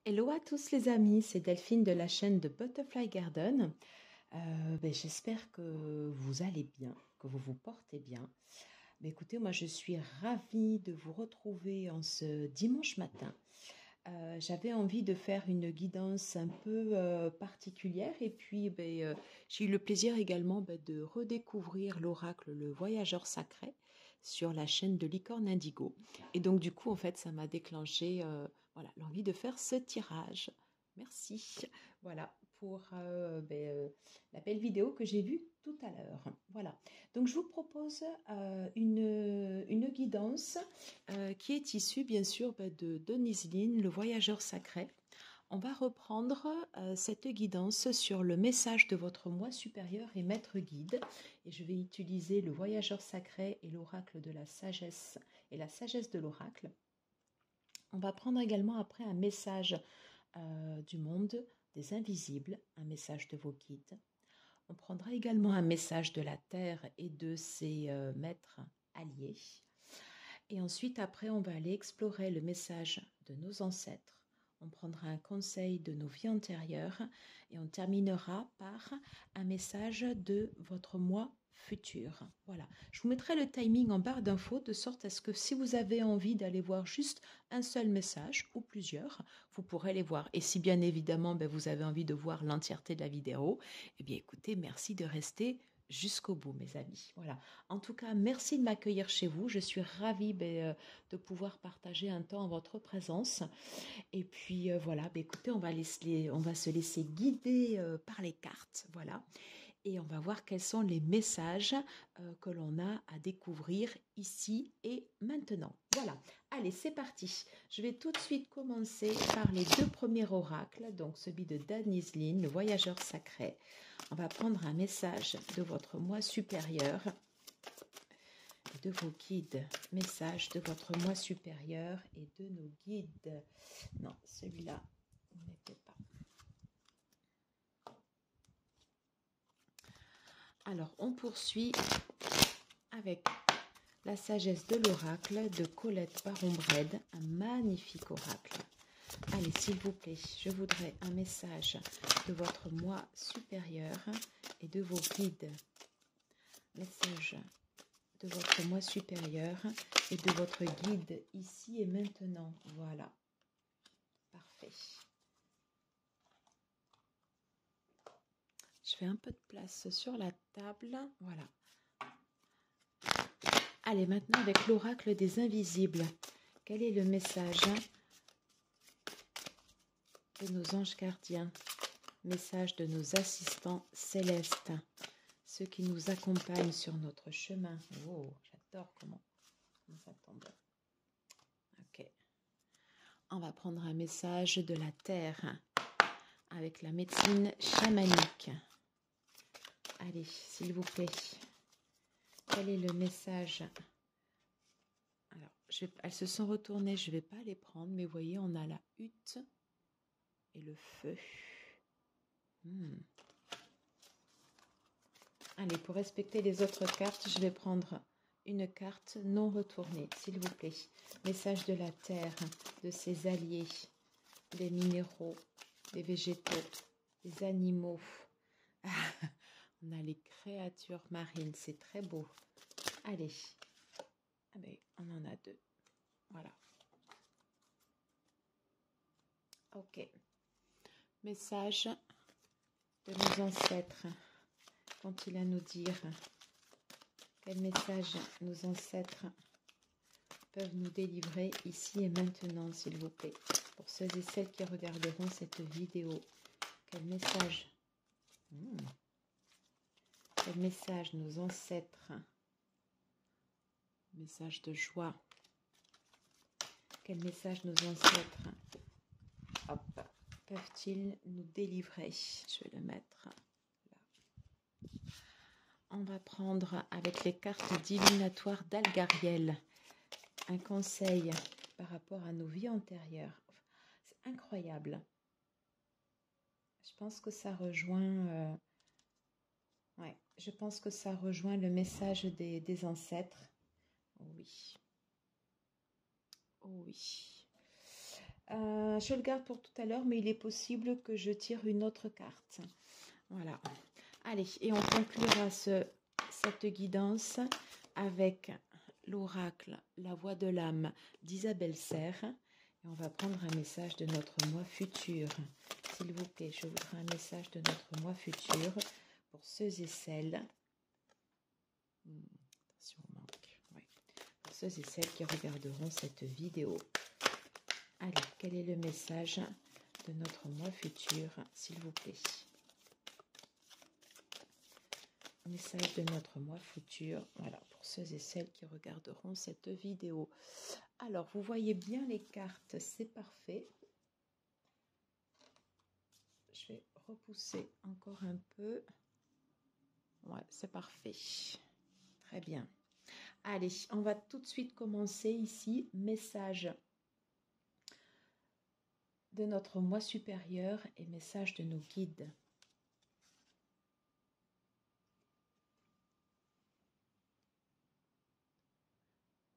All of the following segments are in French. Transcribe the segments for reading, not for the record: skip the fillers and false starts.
Hello à tous les amis, c'est Delphine de la chaîne de Butterfly Garden. J'espère que vous allez bien, que vous vous portez bien. Écoutez, moi je suis ravie de vous retrouver en ce dimanche matin. J'avais envie de faire une guidance un peu particulière et puis j'ai eu le plaisir également de redécouvrir l'oracle Le Voyageur Sacré sur la chaîne de Licorne Indigo. Et donc du coup, en fait, ça m'a déclenché voilà, l'envie de faire ce tirage. Merci. Voilà pour la belle vidéo que j'ai vue tout à l'heure. Voilà. Donc je vous propose une guidance qui est issue bien sûr de Denise Linn, Le Voyageur Sacré. On va reprendre cette guidance sur le message de votre moi supérieur et maître guide. Et je vais utiliser le Voyageur Sacré et l'oracle de la sagesse et la sagesse de l'oracle. On va prendre également après un message du monde des invisibles, un message de vos guides. On prendra également un message de la Terre et de ses maîtres alliés. Et ensuite, après, on va aller explorer le message de nos ancêtres. On prendra un conseil de nos vies antérieures et on terminera par un message de votre moi futur. Voilà. Je vous mettrai le timing en barre d'infos de sorte à ce que si vous avez envie d'aller voir juste un seul message ou plusieurs, vous pourrez les voir. Et si bien évidemment vous avez envie de voir l'entièreté de la vidéo, eh bien écoutez, merci de rester jusqu'au bout, mes amis. Voilà. En tout cas, merci de m'accueillir chez vous. Je suis ravie de pouvoir partager un temps en votre présence. Et puis voilà, écoutez, on va se laisser guider par les cartes. Voilà. Et on va voir quels sont les messages que l'on a à découvrir ici et maintenant. Voilà, allez, c'est parti. Je vais tout de suite commencer par les deux premiers oracles, donc celui de Denise Linn, le voyageur sacré. On va prendre un message de votre moi supérieur, de vos guides. Message de votre moi supérieur et de nos guides. Non, celui-là n'était pas. Alors, on poursuit avec la sagesse de l'oracle de Colette Baron-Bred, un magnifique oracle. Allez, s'il vous plaît, je voudrais un message de votre moi supérieur et de vos guides. Message de votre moi supérieur et de votre guide ici et maintenant. Voilà. Parfait. Je fais un peu de place sur la table. Voilà. Allez, maintenant avec l'oracle des invisibles. Quel est le message de nos anges gardiens? Message de nos assistants célestes. Ceux qui nous accompagnent sur notre chemin. Oh, j'adore comment ça tombe. Ok. On va prendre un message de la terre avec la médecine chamanique. Allez, s'il vous plaît. Quel est le message? Alors, elles se sont retournées, je ne vais pas les prendre, mais vous voyez, on a la hutte et le feu. Allez, pour respecter les autres cartes, je vais prendre une carte non retournée, s'il vous plaît. Message de la terre, de ses alliés, des minéraux, des végétaux, des animaux. On a les créatures marines, c'est très beau. Allez, on en a deux. Voilà. Ok. Message de nos ancêtres. Qu'ont-ils à nous dire? Quel message nos ancêtres peuvent nous délivrer ici et maintenant, s'il vous plaît? Pour ceux et celles qui regarderont cette vidéo, quel message? Quel message nos ancêtres? Message de joie. Quel message nos ancêtres peuvent-ils nous délivrer? Je vais le mettre là. On va prendre avec les cartes divinatoires d'Algariel un conseil par rapport à nos vies antérieures. C'est incroyable. Je pense que ça rejoint je pense que ça rejoint le message des ancêtres. Oh oui. Oh oui. Je le garde pour tout à l'heure, mais il est possible que je tire une autre carte. Voilà. Allez, et on conclura cette guidance avec l'oracle, la voix de l'âme d'Isabelle Serre. Et on va prendre un message de notre moi futur. S'il vous plaît, je voudrais un message de notre moi futur pour ceux et celles. Attention, on manque. Ouais. Pour ceux et celles qui regarderont cette vidéo. Allez, quel est le message de notre moi futur, s'il vous plaît? Message de notre moi futur, voilà, pour ceux et celles qui regarderont cette vidéo. Alors, vous voyez bien les cartes, c'est parfait. Je vais repousser encore un peu. Ouais, c'est parfait. Très bien. Allez, on va tout de suite commencer ici. Message de notre moi supérieur et message de nos guides.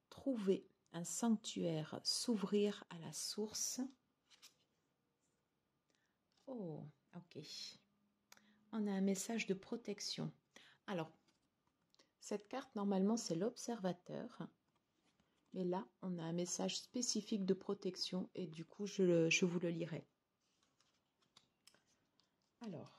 Trouver un sanctuaire, s'ouvrir à la source. Oh, ok. On a un message de protection. Alors, cette carte, normalement, c'est l'observateur. Mais là, on a un message spécifique de protection et du coup, je vous le lirai. Alors,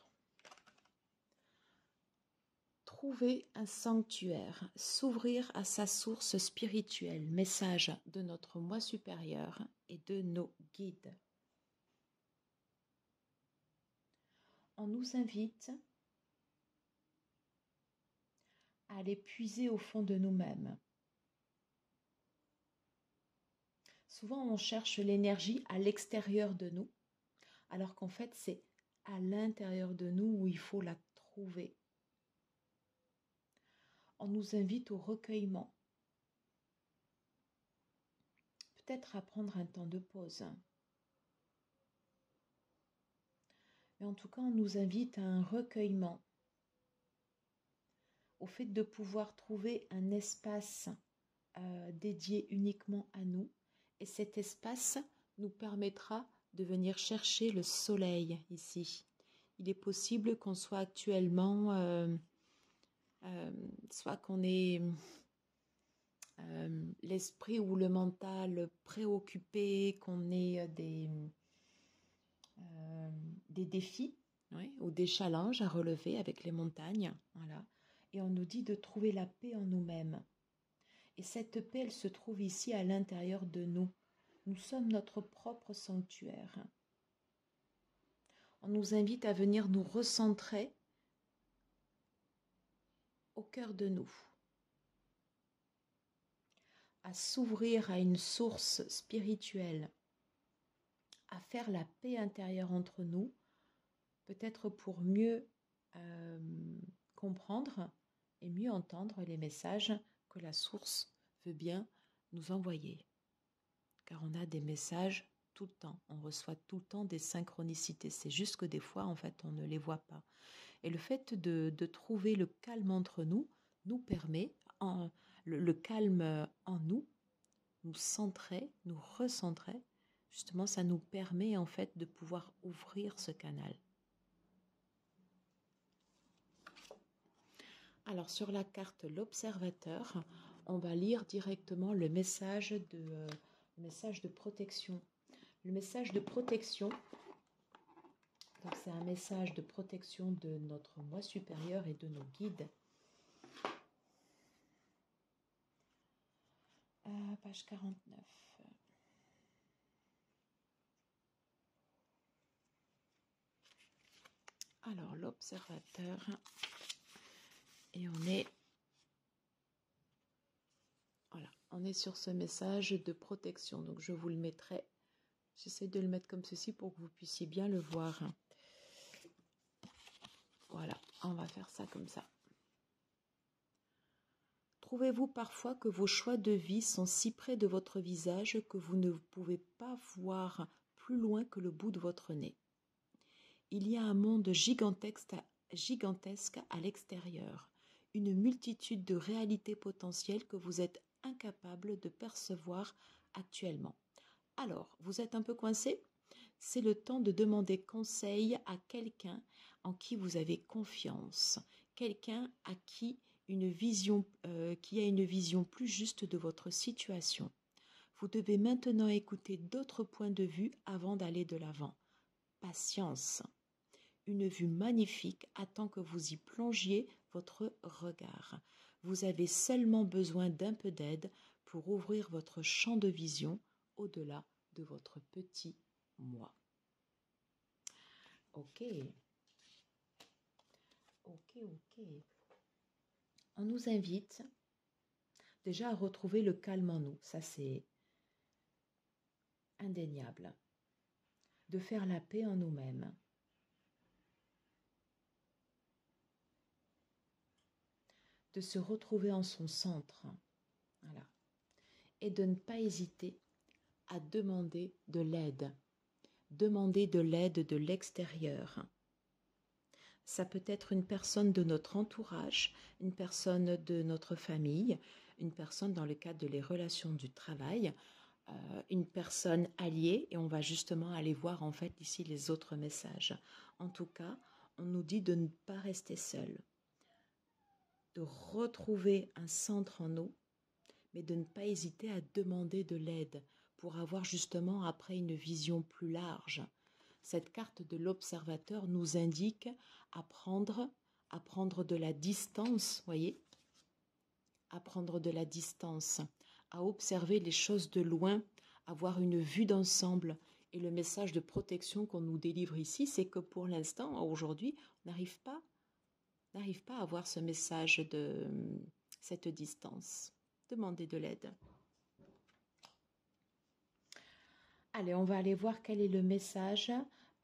trouver un sanctuaire, s'ouvrir à sa source spirituelle, message de notre moi supérieur et de nos guides. On nous invite à aller puiser au fond de nous-mêmes. Souvent, on cherche l'énergie à l'extérieur de nous, alors qu'en fait, c'est à l'intérieur de nous où il faut la trouver. On nous invite au recueillement. Peut-être à prendre un temps de pause. Mais en tout cas, on nous invite à un recueillement. Au fait de pouvoir trouver un espace dédié uniquement à nous. Et cet espace nous permettra de venir chercher le soleil ici. Il est possible qu'on soit actuellement, soit qu'on ait l'esprit ou le mental préoccupé, qu'on ait des défis, oui, ou des challenges à relever avec les montagnes. Voilà. Et on nous dit de trouver la paix en nous-mêmes. Et cette paix, elle se trouve ici à l'intérieur de nous. Nous sommes notre propre sanctuaire. On nous invite à venir nous recentrer au cœur de nous, à s'ouvrir à une source spirituelle, à faire la paix intérieure entre nous, peut-être pour mieux comprendre et mieux entendre les messages que la source veut bien nous envoyer. Car on a des messages tout le temps, on reçoit tout le temps des synchronicités, c'est juste que des fois en fait on ne les voit pas. Et le fait de trouver le calme entre nous permet, le calme en nous centrer, nous recentrer, justement ça nous permet en fait de pouvoir ouvrir ce canal. Alors sur la carte l'observateur, on va lire directement le message de protection. Le message de protection, donc c'est un message de protection de notre moi supérieur et de nos guides. Page 49. Alors l'observateur, et on est sur ce message de protection. Donc je vous le mettrai, j'essaie de le mettre comme ceci pour que vous puissiez bien le voir. Voilà, on va faire ça comme ça. Trouvez-vous parfois que vos choix de vie sont si près de votre visage que vous ne pouvez pas voir plus loin que le bout de votre nez? Il y a un monde gigantesque à l'extérieur, une multitude de réalités potentielles que vous êtes incapable de percevoir actuellement. Alors, vous êtes un peu coincé? C'est le temps de demander conseil à quelqu'un en qui vous avez confiance, quelqu'un à qui qui a une vision plus juste de votre situation. Vous devez maintenant écouter d'autres points de vue avant d'aller de l'avant. Patience. Une vue magnifique attend que vous y plongiez votre regard. Vous avez seulement besoin d'un peu d'aide pour ouvrir votre champ de vision au-delà de votre petit moi. Ok, ok. On nous invite déjà à retrouver le calme en nous, ça c'est indéniable. De faire la paix en nous-mêmes. De se retrouver en son centre. Voilà. Et de ne pas hésiter à demander de l'aide. Demander de l'aide de l'extérieur. Ça peut être une personne de notre entourage, une personne de notre famille, une personne dans le cadre de les relations du travail, une personne alliée, et on va justement aller voir en fait ici les autres messages. En tout cas, on nous dit de ne pas rester seul, de retrouver un centre en nous, mais de ne pas hésiter à demander de l'aide pour avoir justement après une vision plus large. Cette carte de l'observateur nous indique à prendre de la distance, voyez, à prendre de la distance, à observer les choses de loin, avoir une vue d'ensemble. Et le message de protection qu'on nous délivre ici, c'est que pour l'instant, aujourd'hui, on n'arrive pas à avoir ce message de cette distance. Demandez de l'aide. Allez, on va aller voir quel est le message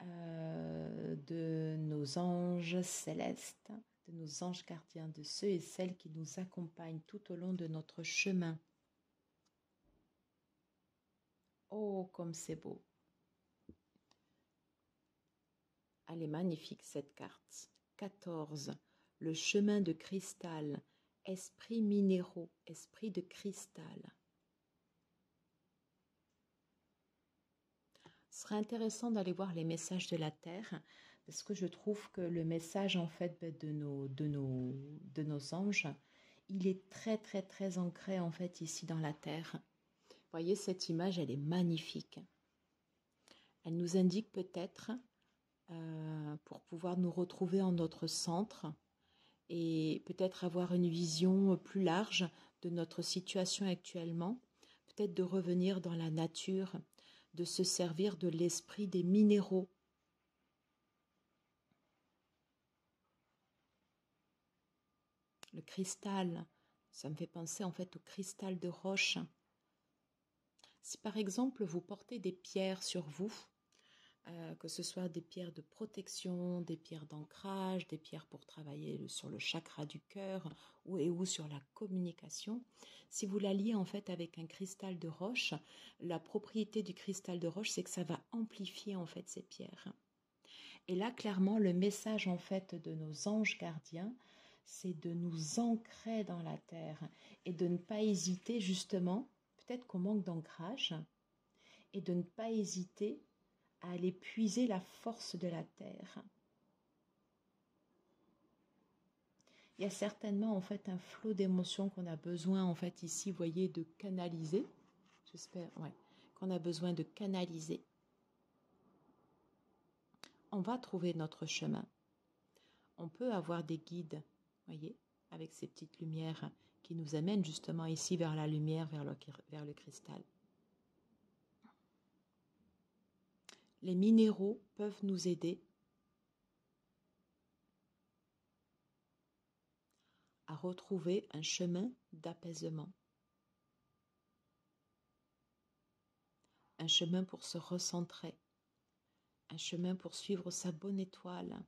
de nos anges célestes, de nos anges gardiens, de ceux et celles qui nous accompagnent tout au long de notre chemin. Oh, comme c'est beau. Elle est magnifique cette carte. 14. Le chemin de cristal. Esprit minéraux, esprit de cristal. Ce serait intéressant d'aller voir les messages de la Terre, parce que je trouve que le message en fait de nos anges, il est très très très ancré en fait ici dans la Terre. Vous voyez, cette image, elle est magnifique. Elle nous indique peut-être, pour pouvoir nous retrouver en notre centre, et peut-être avoir une vision plus large de notre situation actuellement, peut-être de revenir dans la nature, de se servir de l'esprit des minéraux. Le cristal, ça me fait penser en fait au cristal de roche. Si par exemple vous portez des pierres sur vous, que ce soit des pierres de protection, des pierres d'ancrage, des pierres pour travailler sur le chakra du cœur ou sur la communication. Si vous la liez en fait avec un cristal de roche, la propriété du cristal de roche, c'est que ça va amplifier en fait ces pierres. Et là, clairement, le message en fait de nos anges gardiens, c'est de nous ancrer dans la terre et de ne pas hésiter justement, peut-être qu'on manque d'ancrage, et de ne pas hésiter à aller puiser la force de la terre. Il y a certainement en fait un flot d'émotions qu'on a besoin en fait ici, vous voyez, de canaliser. J'espère, ouais, qu'on a besoin de canaliser. On va trouver notre chemin. On peut avoir des guides, voyez, avec ces petites lumières qui nous amènent justement ici vers la lumière, vers le cristal. Les minéraux peuvent nous aider à retrouver un chemin d'apaisement, un chemin pour se recentrer, un chemin pour suivre sa bonne étoile.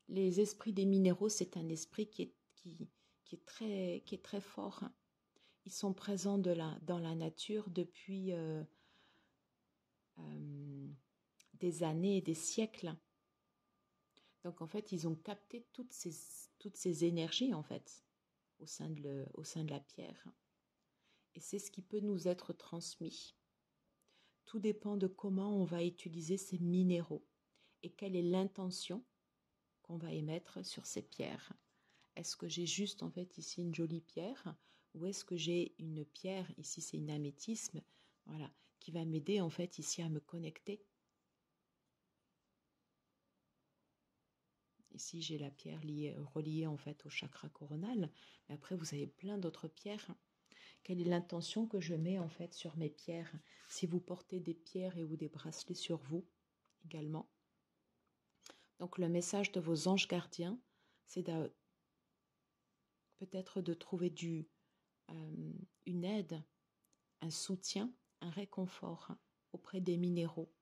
Les esprits des minéraux, c'est un esprit qui est très fort. Ils sont présents dans la nature depuis des années et des siècles. Donc en fait, ils ont capté toutes ces énergies en fait. au sein de la pierre. Et c'est ce qui peut nous être transmis. Tout dépend de comment on va utiliser ces minéraux et quelle est l'intention qu'on va émettre sur ces pierres. Est-ce que j'ai juste en fait ici une jolie pierre ou est-ce que j'ai une pierre, ici c'est une améthyste, voilà, qui va m'aider en fait ici à me connecter. Ici j'ai la pierre reliée en fait au chakra coronal, mais après vous avez plein d'autres pierres. Quelle est l'intention que je mets en fait sur mes pierres? Si vous portez des pierres et ou des bracelets sur vous également. Donc le message de vos anges gardiens, c'est peut-être de trouver une aide, un soutien, un réconfort auprès des minéraux.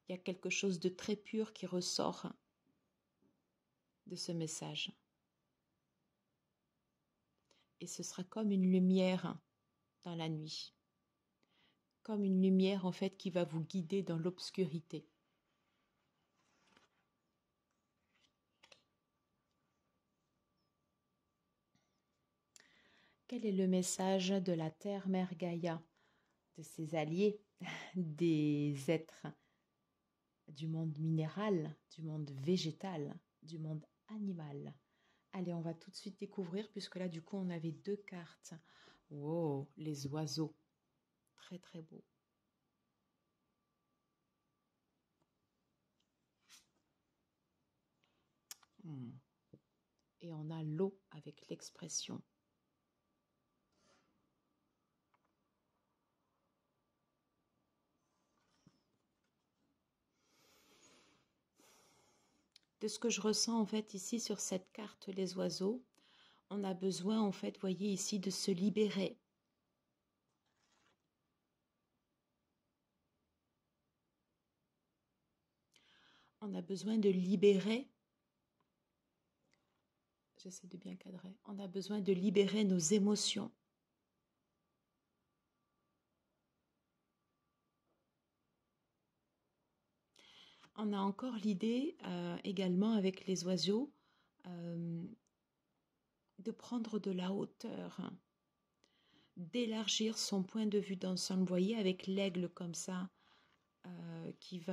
Il y a quelque chose de très pur qui ressort de ce message. Et ce sera comme une lumière dans la nuit. Comme une lumière en fait qui va vous guider dans l'obscurité. Quel est le message de la Terre-Mère Gaïa, de ses alliés, des êtres du monde minéral, du monde végétal, du monde animal? Allez, on va tout de suite découvrir, puisque là, du coup, on avait 2 cartes. Wow, les oiseaux. Très, très beau. Et on a l'eau avec l'expression. De ce que je ressens, en fait, ici, sur cette carte, les oiseaux, on a besoin, en fait, voyez ici, de se libérer. On a besoin de libérer, j'essaie de bien cadrer, on a besoin de libérer nos émotions. On a encore l'idée, également avec les oiseaux, de prendre de la hauteur, d'élargir son point de vue d'ensemble. Vous voyez, avec l'aigle comme ça, qui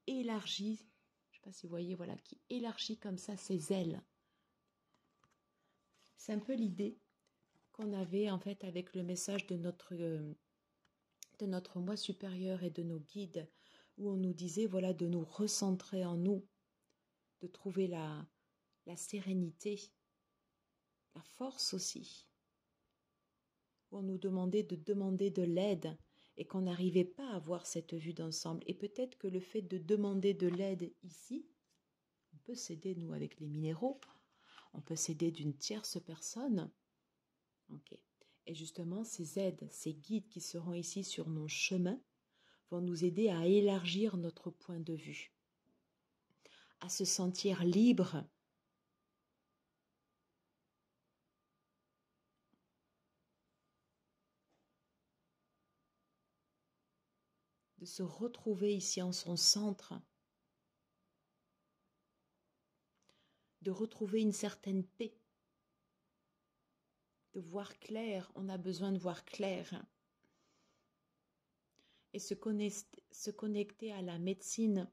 élargit, je ne sais pas si vous voyez, voilà, qui élargit comme ça ses ailes. C'est un peu l'idée qu'on avait en fait avec le message de notre moi supérieur et de nos guides, où on nous disait voilà de nous recentrer en nous, de trouver la sérénité, la force aussi, où on nous demandait de demander de l'aide et qu'on n'arrivait pas à avoir cette vue d'ensemble. Et peut-être que le fait de demander de l'aide ici, on peut s'aider nous avec les minéraux, on peut s'aider d'une tierce personne. Ok. Et justement, ces aides, ces guides qui seront ici sur nos chemins vont nous aider à élargir notre point de vue, à se sentir libre, de se retrouver ici en son centre, de retrouver une certaine paix, de voir clair. On a besoin de voir clair et se connecter à la médecine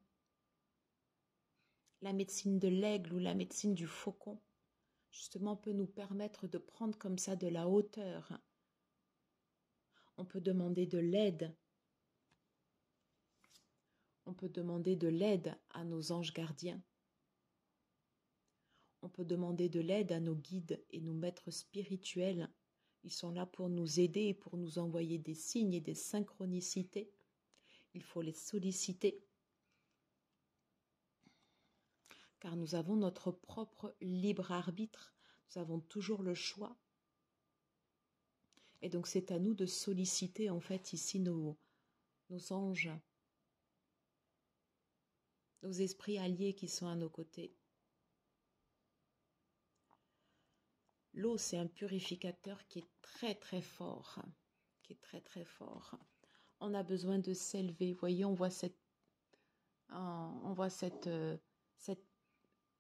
de l'aigle ou la médecine du faucon, justement peut nous permettre de prendre comme ça de la hauteur. On peut demander de l'aide. On peut demander de l'aide à nos anges gardiens. On peut demander de l'aide à nos guides et nos maîtres spirituels. Ils sont là pour nous aider et pour nous envoyer des signes et des synchronicités. Il faut les solliciter. Car nous avons notre propre libre arbitre. Nous avons toujours le choix. Et donc c'est à nous de solliciter en fait ici nos anges, nos esprits alliés qui sont à nos côtés. L'eau, c'est un purificateur qui est très très fort, On a besoin de s'élever. Vous voyez, on voit cette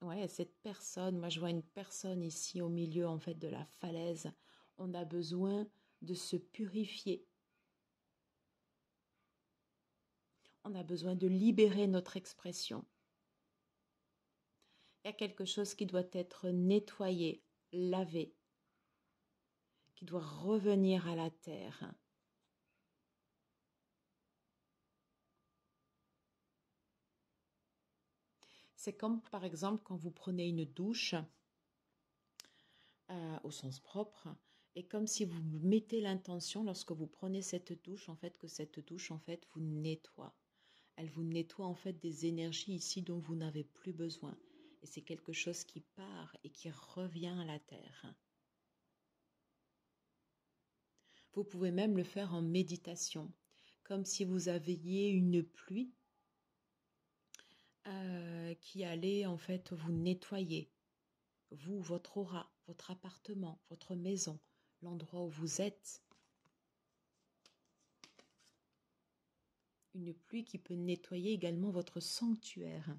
Ouais, cette personne, moi je vois une personne ici au milieu en fait de la falaise. On a besoin de se purifier. On a besoin de libérer notre expression. Il y a quelque chose qui doit être nettoyé, lavé, qui doit revenir à la terre. C'est comme par exemple quand vous prenez une douche au sens propre, et comme si vous mettez l'intention lorsque vous prenez cette douche, en fait, que cette douche, en fait, vous nettoie. Elle vous nettoie, en fait, des énergies ici dont vous n'avez plus besoin. Et c'est quelque chose qui part et qui revient à la terre. Vous pouvez même le faire en méditation, comme si vous aviez une pluie qui allait, en fait, vous nettoyer. Vous, votre aura, votre appartement, votre maison, l'endroit où vous êtes. Une pluie qui peut nettoyer également votre sanctuaire.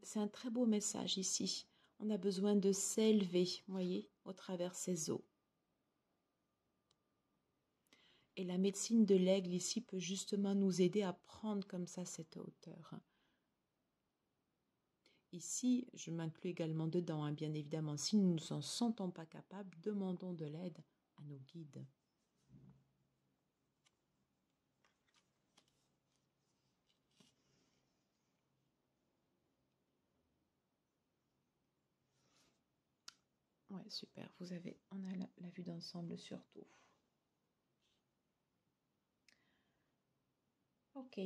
C'est un très beau message ici. On a besoin de s'élever, voyez, au travers ces eaux. Et la médecine de l'aigle ici peut justement nous aider à prendre comme ça cette hauteur. Ici, je m'inclus également dedans, hein, bien évidemment. Si nous ne nous en sentons pas capables, demandons de l'aide à nos guides. Ouais, super. On a la vue d'ensemble surtout. Ok.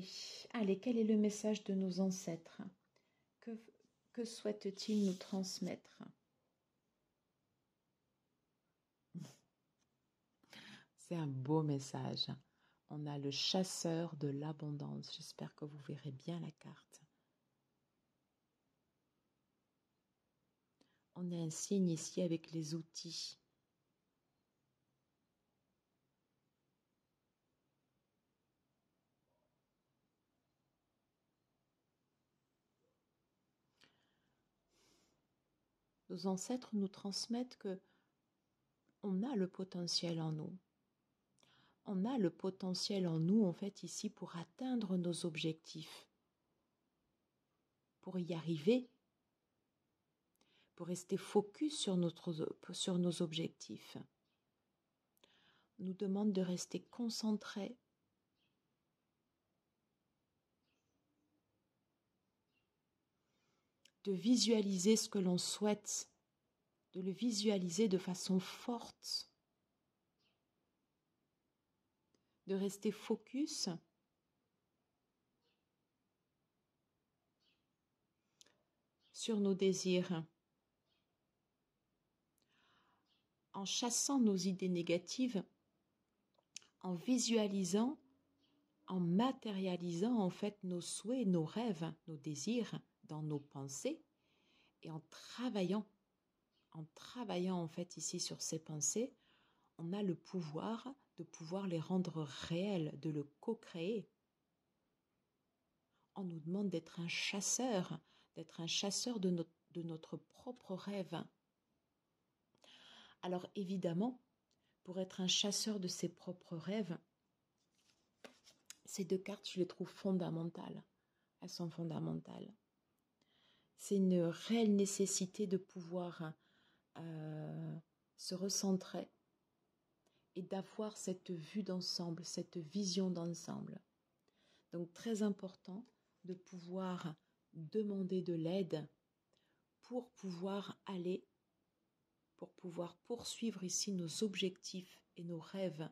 Allez, quel est le message de nos ancêtres? Que souhaitent-ils nous transmettre? C'est un beau message. On a le chasseur de l'abondance. J'espère que vous verrez bien la carte. On a un signe ici avec les outils. Nos ancêtres nous transmettent que on a le potentiel en nous. On a le potentiel en nous, en fait, ici, pour atteindre nos objectifs. Pour y arriver. Pour rester focus sur nos objectifs. On nous demande de rester concentrés. De visualiser ce que l'on souhaite. De le visualiser de façon forte. De rester focus sur nos désirs, en chassant nos idées négatives, en visualisant, en matérialisant en fait nos souhaits, nos rêves, nos désirs dans nos pensées, et en travaillant en fait ici sur ces pensées, on a le pouvoir de pouvoir les rendre réelles, de le co-créer. On nous demande d'être un chasseur de notre propre rêve. Alors évidemment, pour être un chasseur de ses propres rêves, ces deux cartes, je les trouve fondamentales. Elles sont fondamentales. C'est une réelle nécessité de pouvoir se recentrer et d'avoir cette vue d'ensemble, cette vision d'ensemble. Donc très important de pouvoir demander de l'aide pour pouvoir poursuivre ici nos objectifs et nos rêves.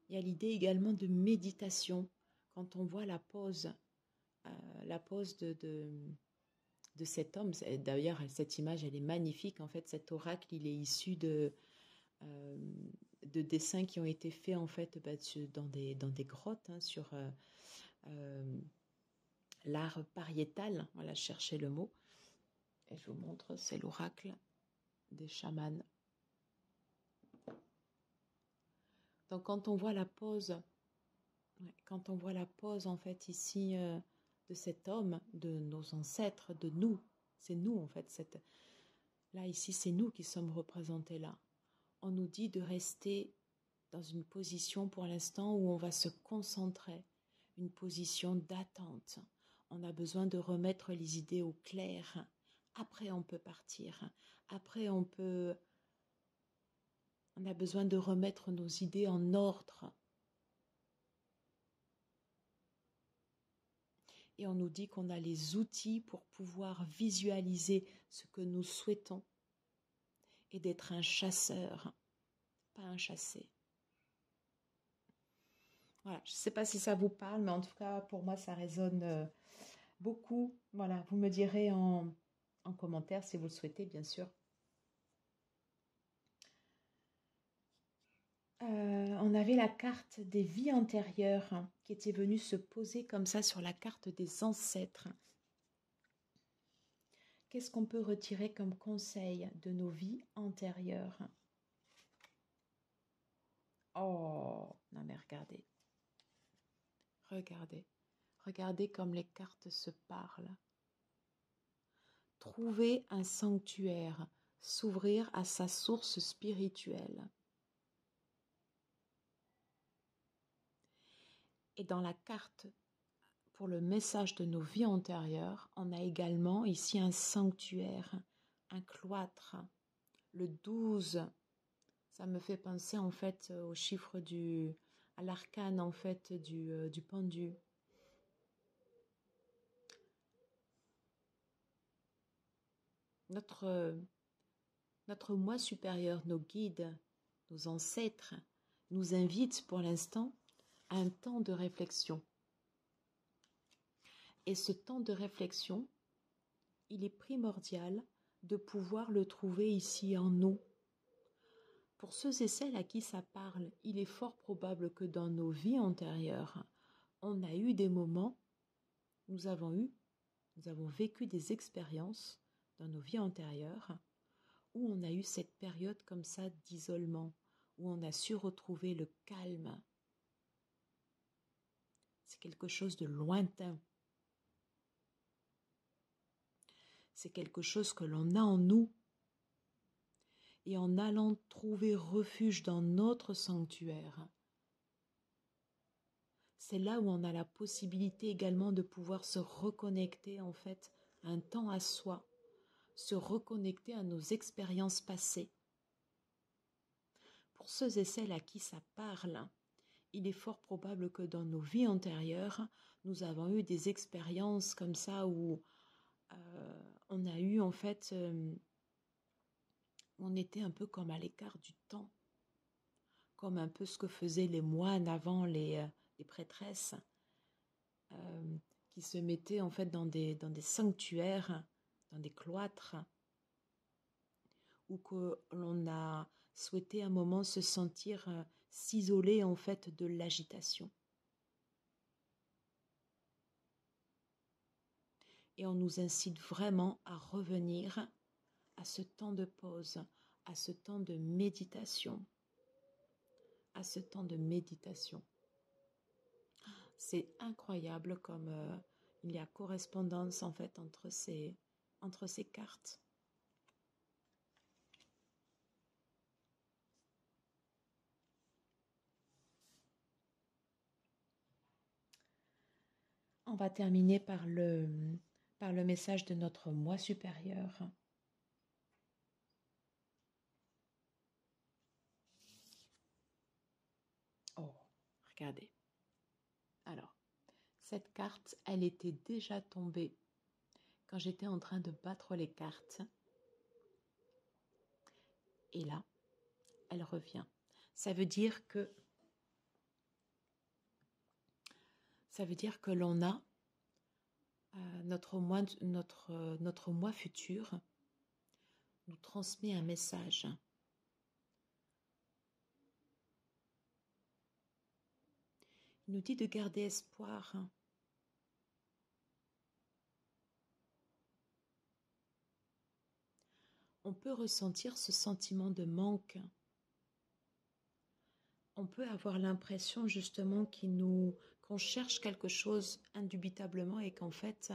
Il y a l'idée également de méditation. Quand on voit la pose de cet homme, d'ailleurs cette image elle est magnifique, en fait cet oracle il est issu de dessins qui ont été faits en fait dans des grottes sur l'art pariétal, voilà, je cherchais le mot. Et je vous montre, c'est l'oracle des chamans. Donc quand on voit la pose, en fait ici de cet homme, de nos ancêtres, de nous, c'est nous en fait, là ici c'est nous qui sommes représentés là. On nous dit de rester dans une position pour l'instant où on va se concentrer, une position d'attente. On a besoin de remettre les idées au clair. Après on peut partir, après on a besoin de remettre nos idées en ordre. Et on nous dit qu'on a les outils pour pouvoir visualiser ce que nous souhaitons et d'être un chasseur, pas un chassé. Voilà, je ne sais pas si ça vous parle, mais en tout cas, pour moi, ça résonne beaucoup. Voilà, vous me direz en commentaire si vous le souhaitez, bien sûr. On avait la carte des vies antérieures qui était venue se poser comme ça sur la carte des ancêtres. Qu'est-ce qu'on peut retirer comme conseil de nos vies antérieures? Oh, non mais regardez. Regardez comme les cartes se parlent. Trouver un sanctuaire, s'ouvrir à sa source spirituelle. Et dans la carte, pour le message de nos vies antérieures, on a également ici un sanctuaire, un cloître, le 12. Ça me fait penser en fait au chiffre à l'arcane en fait du pendu. Notre moi supérieur, nos guides, nos ancêtres, nous invitent pour l'instant à un temps de réflexion. Et ce temps de réflexion, il est primordial de pouvoir le trouver ici en nous. Pour ceux et celles à qui ça parle, il est fort probable que dans nos vies antérieures, on a eu des moments, nous avons vécu des expériences dans nos vies antérieures où on a eu cette période comme ça d'isolement, où on a su retrouver le calme. C'est quelque chose de lointain. C'est quelque chose que l'on a en nous. Et en allant trouver refuge dans notre sanctuaire, c'est là où on a la possibilité également de pouvoir se reconnecter en fait un temps à soi, se reconnecter à nos expériences passées. Pour ceux et celles à qui ça parle, il est fort probable que dans nos vies antérieures, nous avons eu des expériences comme ça où on a eu en fait, on était un peu comme à l'écart du temps, comme un peu ce que faisaient les moines avant les prêtresses, qui se mettaient en fait dans des sanctuaires, dans des cloîtres, ou que l'on a souhaité un moment se sentir s'isoler en fait de l'agitation. Et on nous incite vraiment à revenir à ce temps de pause, à ce temps de méditation, C'est incroyable comme il y a correspondance en fait entre ces cartes. On va terminer par le message de notre moi supérieur. Oh, regardez. Alors, cette carte, elle était déjà tombée quand j'étais en train de battre les cartes. Et là, elle revient. Ça veut dire que l'on a notre moi futur nous transmet un message. Il nous dit de garder espoir. « on peut ressentir ce sentiment de manque. On peut avoir l'impression justement qu'on cherche quelque chose indubitablement et qu'en fait,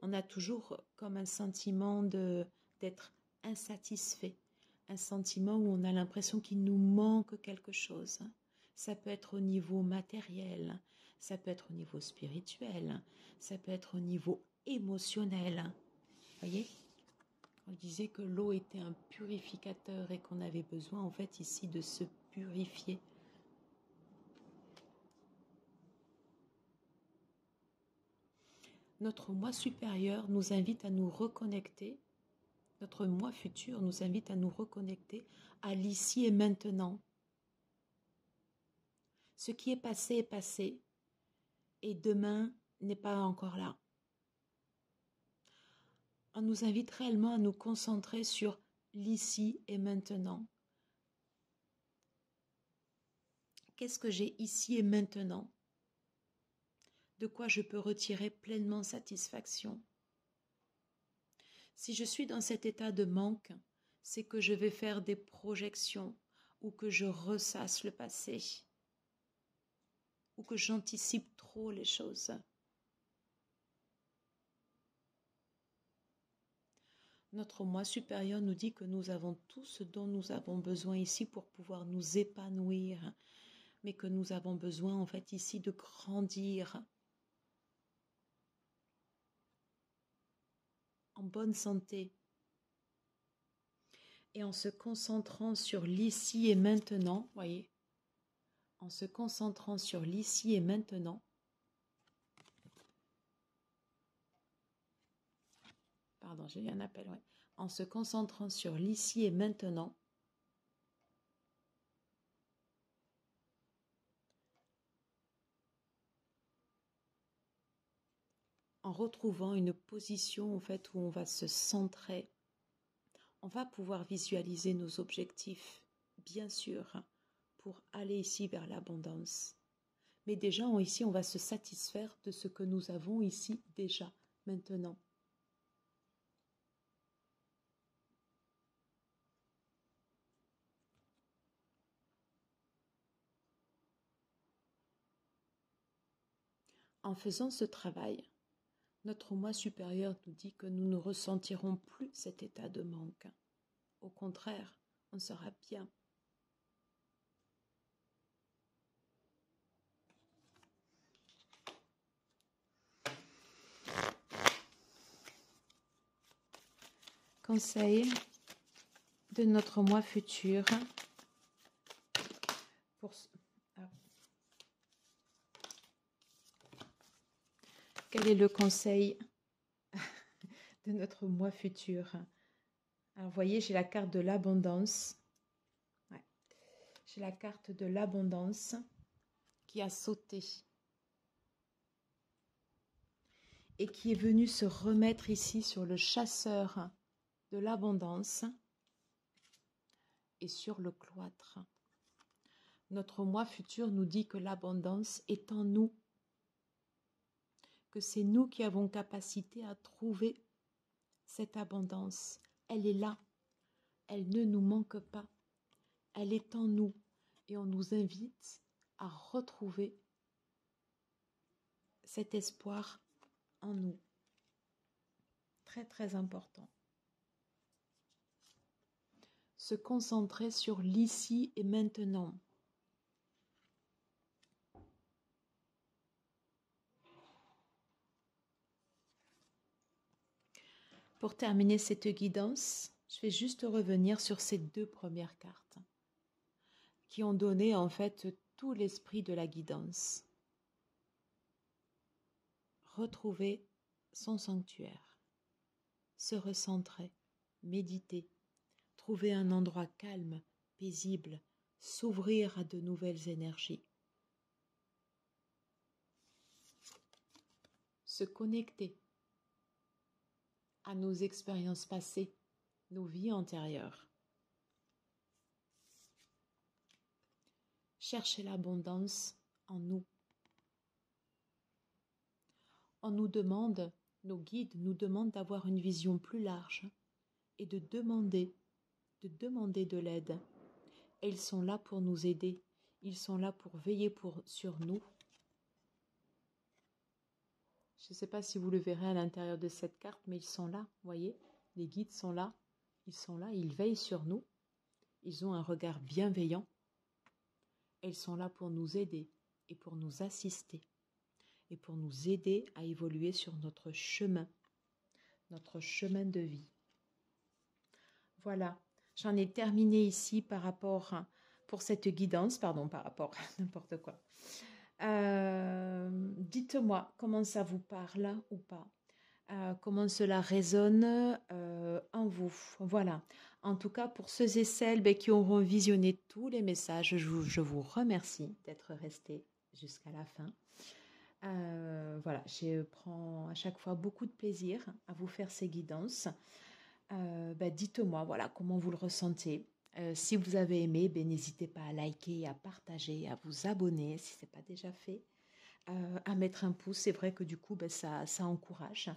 on a toujours comme un sentiment d'être insatisfait, un sentiment où on a l'impression qu'il nous manque quelque chose. Ça peut être au niveau matériel, ça peut être au niveau spirituel, ça peut être au niveau émotionnel. Vous voyez ? On disait que l'eau était un purificateur et qu'on avait besoin en fait ici de se purifier. Notre moi supérieur nous invite à nous reconnecter, notre moi futur nous invite à nous reconnecter à l'ici et maintenant. Ce qui est passé et demain n'est pas encore là. On nous invite réellement à nous concentrer sur l'ici et maintenant. Qu'est-ce que j'ai ici et maintenant? De quoi je peux retirer pleinement satisfaction? Si je suis dans cet état de manque, c'est que je vais faire des projections ou que je ressasse le passé ou que j'anticipe trop les choses. Notre moi supérieur nous dit que nous avons tout ce dont nous avons besoin ici pour pouvoir nous épanouir, mais que nous avons besoin en fait ici de grandir en bonne santé et en se concentrant sur l'ici et maintenant, voyez, en se concentrant sur l'ici et maintenant, pardon, j'ai eu un appel, ouais. En se concentrant sur l'ici et maintenant, en retrouvant une position en fait où on va se centrer, on va pouvoir visualiser nos objectifs, bien sûr, pour aller ici vers l'abondance. Mais déjà, ici, on va se satisfaire de ce que nous avons ici déjà, maintenant. En faisant ce travail, notre moi supérieur nous dit que nous ne ressentirons plus cet état de manque. Au contraire, on sera bien. Conseil de notre moi futur pour... Quel est le conseil de notre moi futur? Alors, vous voyez, j'ai la carte de l'abondance. Ouais. J'ai la carte de l'abondance qui a sauté et qui est venue se remettre ici sur le chasseur de l'abondance et sur le cloître. Notre moi futur nous dit que l'abondance est en nous, que c'est nous qui avons capacité à trouver cette abondance. Elle est là, elle ne nous manque pas, elle est en nous et on nous invite à retrouver cet espoir en nous. Très très important. Se concentrer sur l'ici et maintenant. Pour terminer cette guidance, je vais juste revenir sur ces deux premières cartes qui ont donné en fait tout l'esprit de la guidance. Retrouver son sanctuaire, se recentrer, méditer, trouver un endroit calme, paisible, s'ouvrir à de nouvelles énergies. Se connecter à nos expériences passées, nos vies antérieures. Chercher l'abondance en nous. On nous demande, nos guides nous demandent d'avoir une vision plus large et de demander de demander de l'aide. Et ils sont là pour nous aider. Ils sont là pour veiller sur nous. Je ne sais pas si vous le verrez à l'intérieur de cette carte, mais ils sont là, vous voyez. Les guides sont là. Ils sont là, ils veillent sur nous. Ils ont un regard bienveillant. Et ils sont là pour nous aider et pour nous assister. Et pour nous aider à évoluer sur notre chemin de vie. Voilà, j'en ai terminé ici pour cette guidance, par rapport à n'importe quoi. Dites-moi comment ça vous parle ou pas, comment cela résonne en vous. Voilà, en tout cas pour ceux et celles qui auront visionné tous les messages, je vous remercie d'être restés jusqu'à la fin. Voilà, je prends à chaque fois beaucoup de plaisir à vous faire ces guidances. Dites-moi voilà, comment vous le ressentez. Si vous avez aimé, n'hésitez pas à liker, à partager, à vous abonner si ce n'est pas déjà fait, à mettre un pouce. C'est vrai que du coup, ça encourage.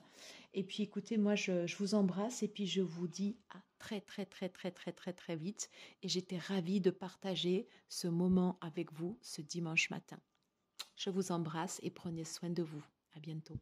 Et puis écoutez, moi je vous embrasse et puis je vous dis à très très très très très très très vite. Et j'étais ravie de partager ce moment avec vous ce dimanche matin. Je vous embrasse et prenez soin de vous. À bientôt.